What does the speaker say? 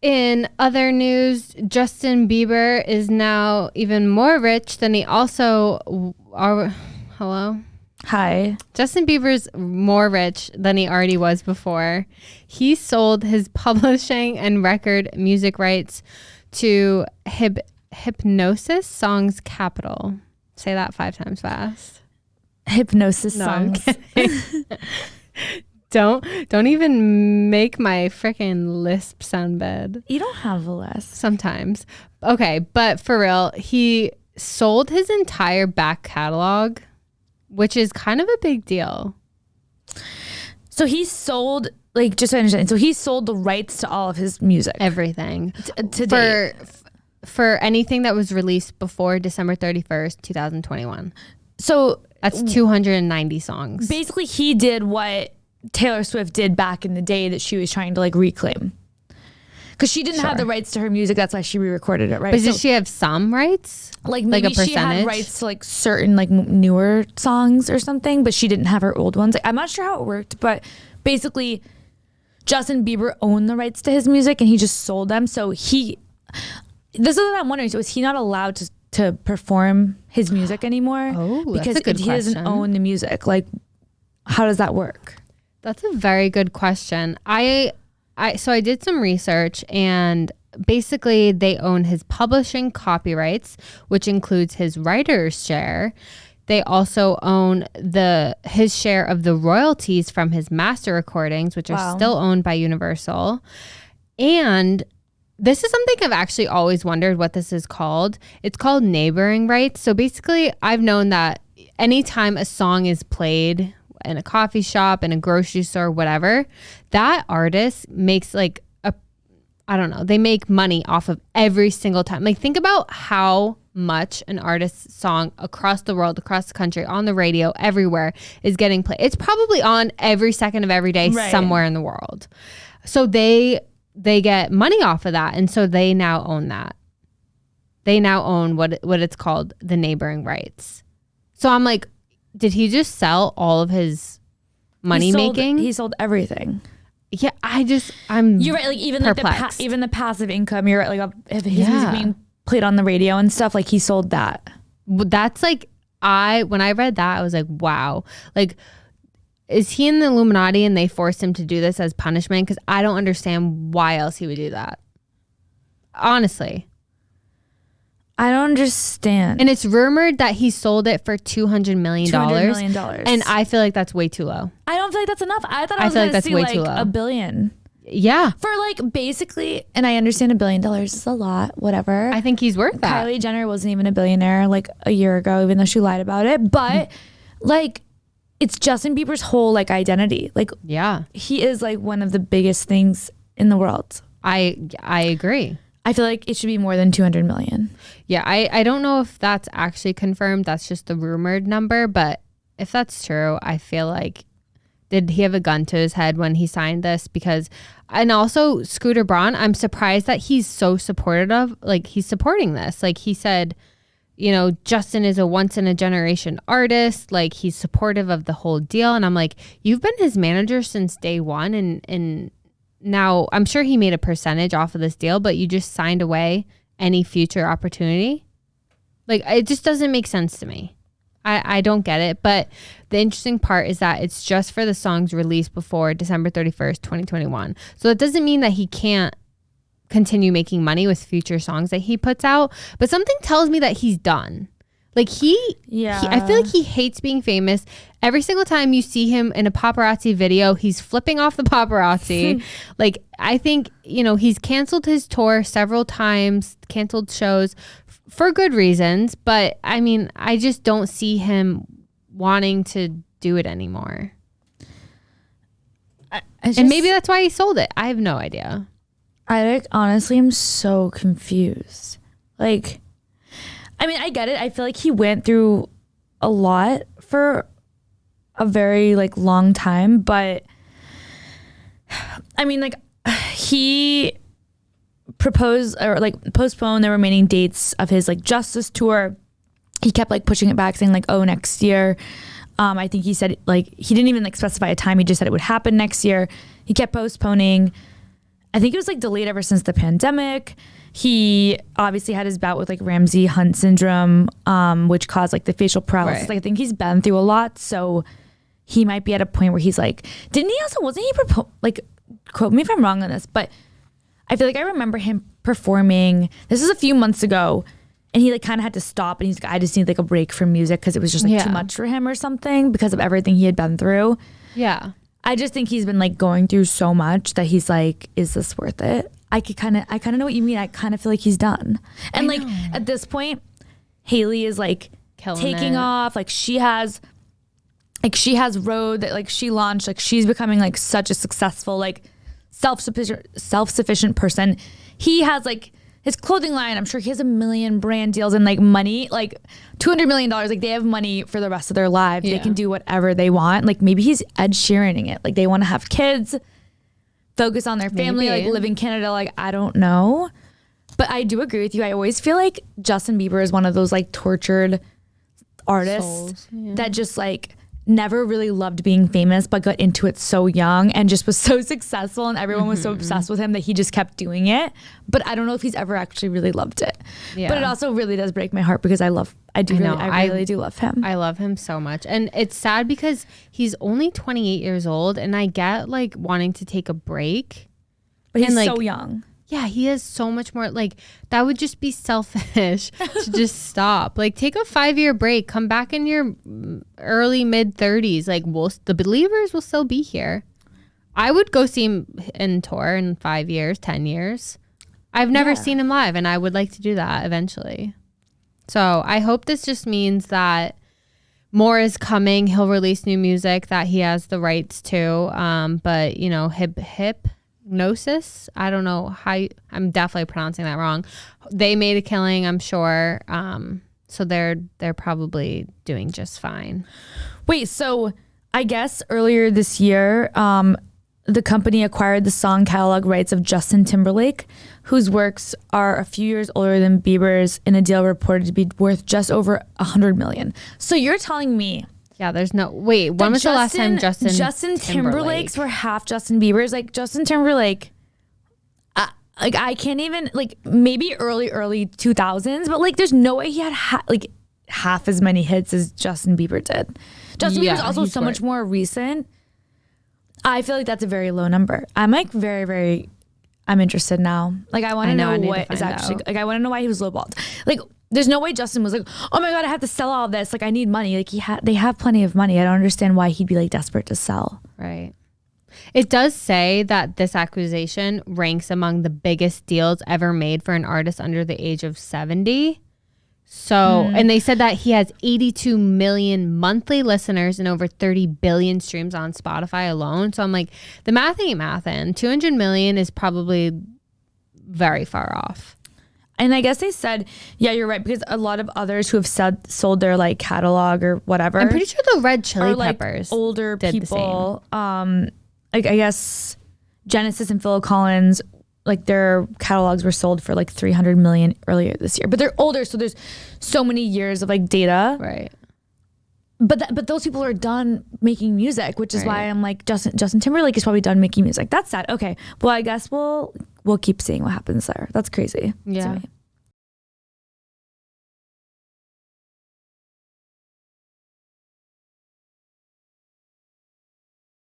In other news, Justin Bieber is now even more rich than he also hello. Hi. Justin Bieber's more rich than he already was before. He sold his publishing and record music rights to Hypnosis Songs Capital. Say that 5 times fast. Hypnosis Songs. Don't even make my freaking lisp sound bad. You don't have a lisp. Sometimes. Okay, but for real, he sold his entire back catalog, which is kind of a big deal. So he sold, like, just so I understand, so he sold the rights to all of his music. Everything. For anything that was released before December 31st, 2021. So that's 290 songs. Basically, he did what Taylor Swift did back in the day that she was trying to like reclaim, because she didn't have the rights to her music. That's why she re-recorded it, right? But did she have some rights? Like maybe like she had rights to like certain like newer songs or something, but she didn't have her old ones. Like, I'm not sure how it worked, but basically Justin Bieber owned the rights to his music and he just sold them. So this is what I'm wondering. So is he not allowed to perform his music anymore? Oh, because that's a good he question. doesn't own the music. Like, how does that work? That's a very good question. So I did some research, and basically they own his publishing copyrights, which includes his writer's share. They also own his share of the royalties from his master recordings, which are still owned by Universal. And this is something I've actually always wondered what this is called. It's called neighboring rights. So basically, I've known that anytime a song is played in a coffee shop, in a grocery store, whatever, that artist makes they make money off of every single time. Like, think about how much an artist's song across the world, across the country, on the radio, everywhere is getting played. It's probably on every second of every day somewhere in the world. So they get money off of that. And so they now own that. They now own what it's called, the neighboring rights. So I'm like, did he just sell all of his money making? He sold everything. Yeah, you're right. Like even perplexed. Even the passive income. You're right. Like if his music being played on the radio and stuff, like he sold that. That's like when I read that, I was like, wow. Like, is he in the Illuminati and they forced him to do this as punishment? Because I don't understand why else he would do that. Honestly. I don't understand. And it's rumored that he sold it for $200 million. $200 million. And I feel like that's way too low. I don't feel like that's enough. I thought I was going to see like $1 billion. Yeah. For like basically, and I understand $1 billion is a lot, whatever. I think he's worth that. Kylie Jenner wasn't even a billionaire like a year ago, even though she lied about it. But like, it's Justin Bieber's whole like identity. Like, yeah, he is like one of the biggest things in the world. I agree. I feel like it should be more than 200 million. Yeah, I don't know if that's actually confirmed. That's just the rumored number. But if that's true, I feel like, did he have a gun to his head when he signed this? And also Scooter Braun, I'm surprised that he's so supportive. Like, he's supporting this. Like, he said, you know, Justin is a once in a generation artist. Like, he's supportive of the whole deal. And I'm like, you've been his manager since day one. And now, I'm sure he made a percentage off of this deal, but you just signed away any future opportunity. Like, it just doesn't make sense to me. I don't get it. But the interesting part is that it's just for the songs released before December 31st, 2021. So it doesn't mean that he can't continue making money with future songs that he puts out. But something tells me that he's done. Like, I feel like he hates being famous. Every single time you see him in a paparazzi video, he's flipping off the paparazzi. Like, I think, you know, he's canceled his tour several times, canceled shows for good reasons. But I mean, I just don't see him wanting to do it anymore. And maybe that's why he sold it. I have no idea. I like, honestly, am so confused. Like, I mean, I get it. I feel like he went through a lot for a very like long time, but I mean, like, he proposed or like postponed the remaining dates of his like Justice tour. He kept like pushing it back, saying like, oh, next year. I think he said like he didn't even like specify a time. He just said it would happen next year. He kept postponing. I think it was like delayed ever since the pandemic. He obviously had his bout with like Ramsay Hunt syndrome, which caused like the facial paralysis. Right. Like I think he's been through a lot, so he might be at a point where he's like, wasn't he like, quote me if I'm wrong on this, but I feel like I remember him performing, this was a few months ago, and he like kind of had to stop, and he's like, I just need like a break from music because it was just like too much for him or something because of everything he had been through. Yeah. I just think he's been like going through so much that he's like, is this worth it? I kind of know what you mean. I kind of feel like he's done. And like at this point, Hailey is like taking off. Like she has Rode that like she launched. Like she's becoming like such a successful, like self-sufficient person. He has like his clothing line. I'm sure he has 1 million brand deals and like money, like $200 million. Like they have money for the rest of their lives. Yeah. They can do whatever they want. Like maybe he's Ed Sheeraning it. Like they want to have kids, focus on their family, like live in Canada. Like I don't know, but I do agree with you. I always feel like Justin Bieber is one of those like tortured artists that just like never really loved being famous, but got into it so young and just was so successful, and everyone was so obsessed with him that he just kept doing it. But I don't know if he's ever actually really loved it. Yeah. But it also really does break my heart because I really do love him. I love him so much. And it's sad because he's only 28 years old, and I get like wanting to take a break. But he's like, so young. Yeah, he has so much more. Like that would just be selfish to just stop. Like take a 5-year break, come back in your early mid 30s. Like the Believers will still be here. I would go see him in tour in 5 years, 10 years. I've never seen him live, and I would like to do that eventually. So I hope this just means that more is coming. He'll release new music that he has the rights to. But you know, Hypnosis, I don't know how I'm definitely pronouncing that wrong. They made a killing, I'm sure. So they're probably doing just fine. Wait, so I guess earlier this year, the company acquired the song catalog rights of Justin Timberlake, whose works are a few years older than Bieber's, in a deal reported to be worth just over $100 million. So you're telling me there's no wait. When was the last time Justin Timberlake's were half Justin Bieber's? Like Justin Timberlake, like I can't even like maybe early 2000s, but like there's no way he had half as many hits as Justin Bieber did. Justin Bieber's also so much more recent. I feel like that's a very low number. I'm like very I'm interested now. Like I want to know what is actually like. I want to know why he was lowballed. Like. There's no way Justin was like, oh my God, I have to sell all of this. Like I need money. Like they have plenty of money. I don't understand why he'd be like desperate to sell. Right. It does say that this acquisition ranks among the biggest deals ever made for an artist under the age of 70. So, and they said that he has 82 million monthly listeners and over 30 billion streams on Spotify alone. So I'm like, the math ain't mathin'. 200 million is probably very far off. And I guess they said, yeah, you're right, because a lot of others who have sold their like catalog or whatever. I'm pretty sure the Red Chili Peppers older people. Like I guess Genesis and Phil Collins, like their catalogs were sold for like 300 million earlier this year. But they're older, so there's so many years of like data. Right. But those people are done making music, which is why I'm like Justin Timberlake is probably done making music. That's sad. Okay. Well, I guess we'll keep seeing what happens there. That's crazy. Yeah.